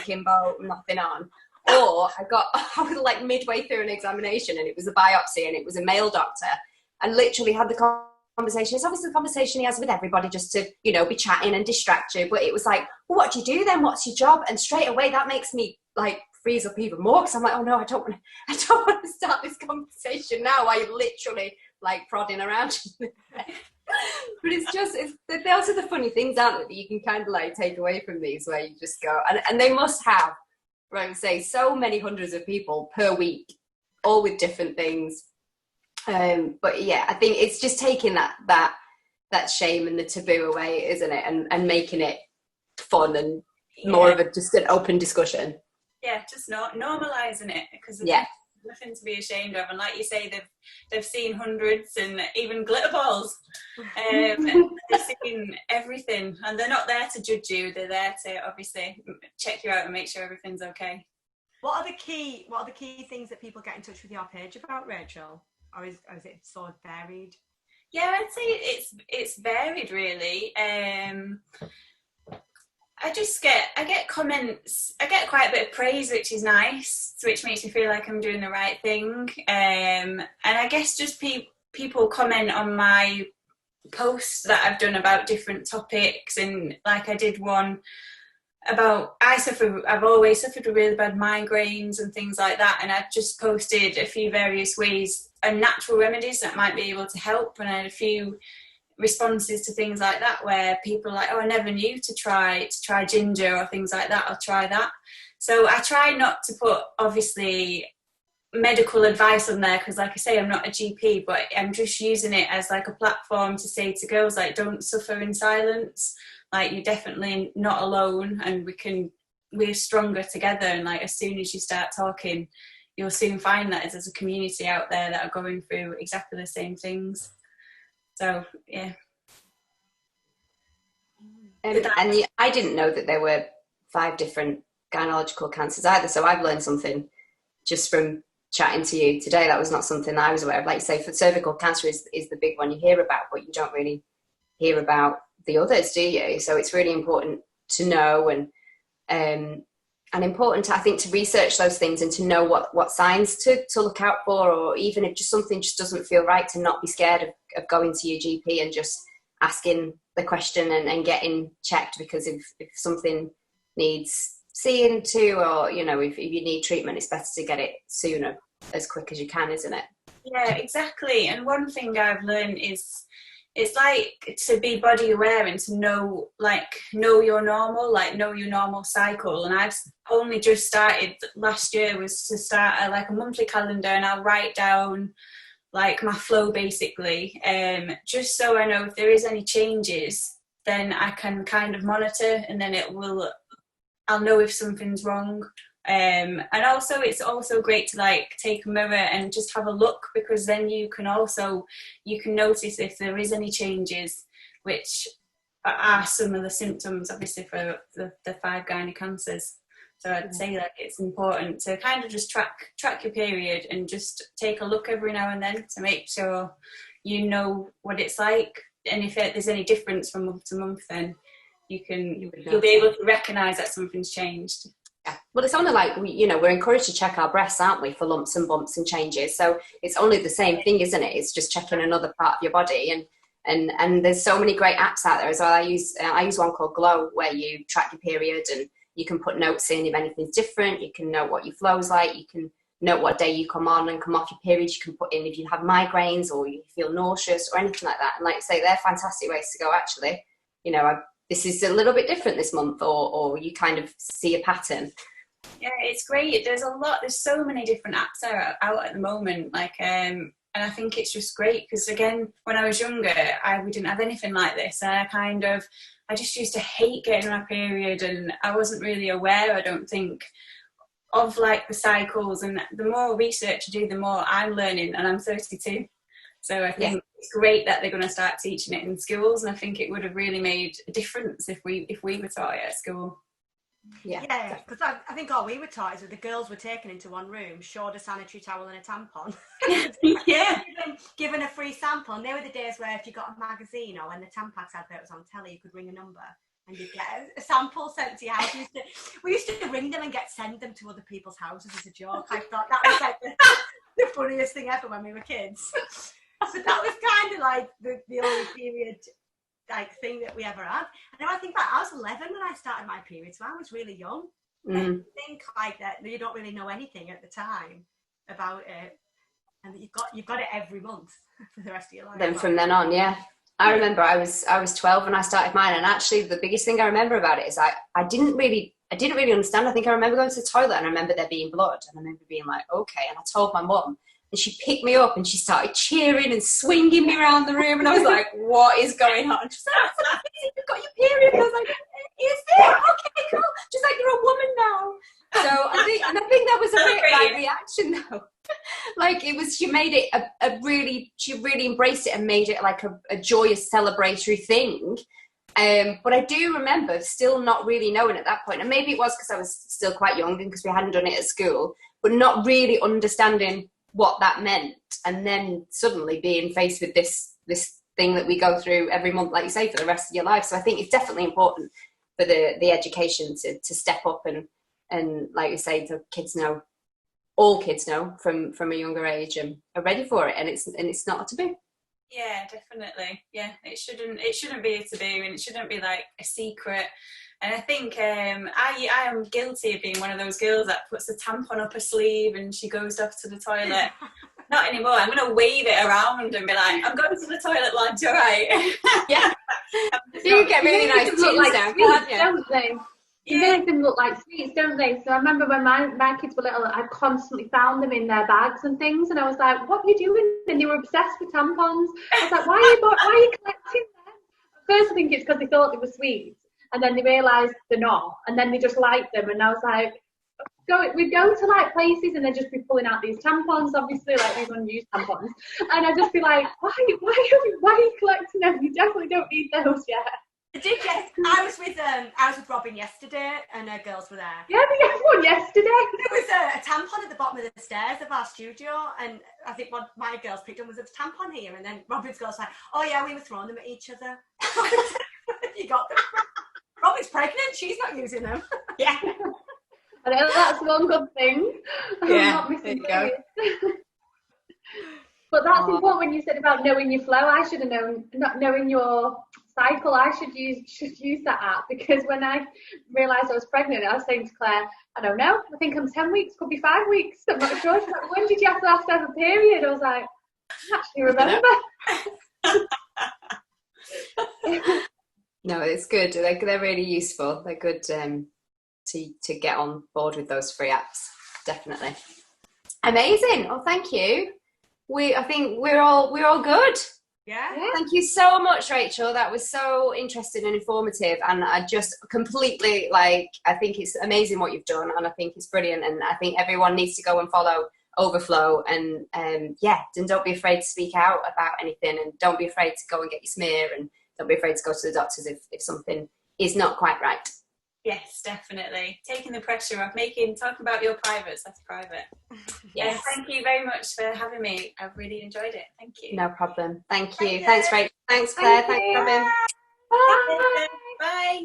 akimbo, nothing on. Or I was like midway through an examination and it was a biopsy and it was a male doctor, and literally had the conversation. It's obviously the conversation he has with everybody just to, you know, be chatting and distract you. But it was like, well, what do you do then? What's your job? And straight away that makes me like freeze up even more, because I'm like, oh no, I don't want to start this conversation now. Why you literally like prodding around. But those are the funny things, aren't they, that you can kind of like take away from these, where you just go, and they must have, right, say, so many hundreds of people per week, all with different things. But yeah, I think it's just taking that shame and the taboo away, isn't it, and making it fun and more of just an open discussion. Yeah, just not normalising it, because nothing to be ashamed of. And like you say, they've seen hundreds and even glitter balls. They've seen everything, and they're not there to judge you. They're there to obviously check you out and make sure everything's okay. What are the key things that people get in touch with your page about, Rachel? Or is it sort of varied? Yeah, I'd say it's varied, really. I get comments. I get quite a bit of praise, which is nice, which makes me feel like I'm doing the right thing. And I guess just people comment on my posts that I've done about different topics, and like I did one about I've always suffered with really bad migraines and things like that, and I've just posted a few various ways and natural remedies that might be able to help, and I had a few responses to things like that where people are like, oh, I never knew to try ginger or things like that, I'll try that. So I try not to put obviously medical advice on there, because like I say, I'm not a GP, but I'm just using it as like a platform to say to girls, like, don't suffer in silence, like you're definitely not alone, and we're stronger together, and like as soon as you start talking, you'll soon find that there's a community out there that are going through exactly the same things. So yeah. I didn't know that there were 5 different gynecological cancers either, so I've learned something just from chatting to you today. That was not something that I was aware of. Like you say, for cervical cancer is the big one you hear about, but you don't really hear about the others, do you? So it's really important to know, and important to, I think, to research those things and to know what signs to look out for, or even if just something just doesn't feel right, to not be scared of going to your GP and just asking the question and getting checked, because if something needs seeing to, or you know, if you need treatment, it's better to get it sooner, as quick as you can, isn't it? Yeah, exactly. And one thing I've learned is it's like to be body aware and to know your normal cycle. And I've only just started last year, was to start a monthly calendar, and I'll write down like my flow basically, just so I know if there is any changes, then I can kind of monitor, and then I'll know if something's wrong. And also it's also great to like take a mirror and just have a look, because then you can notice if there is any changes, which are some of the symptoms obviously for the 5 gynae cancers. So I'd say like it's important to kind of just track your period and just take a look every now and then to make sure you know what it's like, and if there's any difference from month to month, then you'll be able to recognise that something's changed. Yeah. Well, it's only like we're encouraged to check our breasts, aren't we, for lumps and bumps and changes. So it's only the same thing, isn't it? It's just checking another part of your body, and there's so many great apps out there as well. I use one called Glow, where you track your period and you can put notes in if anything's different. You can note what your flow's like. You can note what day you come on and come off your period. You can put in if you have migraines or you feel nauseous or anything like that. And like I say, they're fantastic ways to go, actually. This is a little bit different this month, or you kind of see a pattern. Yeah, it's great. There's so many different apps out at the moment, and I think it's just great, because again, when I was younger, we didn't have anything like this, and I just used to hate getting my period, and I wasn't really aware, I don't think, of like the cycles. And the more research I do, the more I'm learning, and I'm 32. So I think it's great that they're going to start teaching it in schools, and I think it would have really made a difference if we were taught it at school. Yeah, because I think all we were taught is that the girls were taken into one room, showed a sanitary towel and a tampon. Yeah. given a free sample. And they were the days where if you got a magazine or when the Tampax advert was on telly, you could ring a number and you get a sample sent to your house. We used to ring them and send them to other people's houses as a joke. I thought that was like the funniest thing ever when we were kids. So that was kind of like the only period like thing that we ever had. And now I think I was 11 when I started my period, so I was really young. I think like that you don't really know anything at the time about it, and that you've got it every month for the rest of your life. Then from then on, yeah. I remember I was 12 when I started mine, and actually the biggest thing I remember about it is I didn't really understand. I think I remember going to the toilet and I remember there being blood, and I remember being like, okay, and I told my mum, and she picked me up and she started cheering and swinging me around the room, and I was like, what is going on? She's like, you've got your period. And I was like, is it? Okay, cool. She's like, you're a woman now. So I think that was a bit right reaction though. Like it was, she made it she really embraced it and made it like a joyous celebratory thing. But I do remember still not really knowing at that point, and maybe it was because I was still quite young and because we hadn't done it at school, but not really understanding what that meant, and then suddenly being faced with this thing that we go through every month, like you say, for the rest of your life. So I think it's definitely important for the education to step up and like you say, the kids know, all kids know from a younger age and are ready for it, and it's not a taboo. Yeah, definitely. Yeah, it shouldn't be a taboo, and it shouldn't be like a secret. And I think I am guilty of being one of those girls that puts a tampon up her sleeve and she goes off to the toilet. Not anymore. I'm going to wave it around and be like, I'm going to the toilet, lads, all right? Yeah. You get really nice tins like down, sweets, can't you? don't they? You make them look like sweets, don't they? So I remember when my kids were little, I constantly found them in their bags and things, and I was like, what are you doing? And they were obsessed with tampons. I was like, why are you collecting them? At first I think it's because they thought they were sweets, and then they realised they're not, and then they just liked them, and I was like, we'd go to like places and they'd just be pulling out these tampons, obviously like these unused tampons, and I'd just be like, why are you collecting them? You definitely don't need those yet. I did, yes. I was with Robyn yesterday, and her girls were there. Yeah, they had one yesterday. There was a tampon at the bottom of the stairs of our studio, and I think what my girls picked up was a tampon here, and then Robyn's girls were like, oh yeah, we were throwing them at each other. You got them. Robyn's pregnant, she's not using them. Yeah. I know that's one good thing. Yeah, Not missing there you go. But that's important when you said about knowing your flow. I should have known, not knowing your cycle. I should use that app, because when I realised I was pregnant, I was saying to Claire, I don't know, I think I'm 10 weeks, could be 5 weeks. I'm not sure. She's like, when did you have to have a period? I was like, I actually remember. No, it's good. They're really useful. They're good to get on board with those free apps. Definitely. Amazing. Oh, thank you. I think we're all good. Yeah. Thank you so much, Rachael. That was so interesting and informative, and I just completely I think it's amazing what you've done, and I think it's brilliant, and I think everyone needs to go and follow Overflow, and and don't be afraid to speak out about anything, and don't be afraid to go and get your smear, and don't be afraid to go to the doctors if something is not quite right. Yes, definitely. Taking the pressure off, talking about your privates, that's private. Yes. Thank you very much for having me. I've really enjoyed it. Thank you. No problem. Thank you. Thanks, Rachel. Thanks, Claire. Thanks, Robyn. Bye. Bye.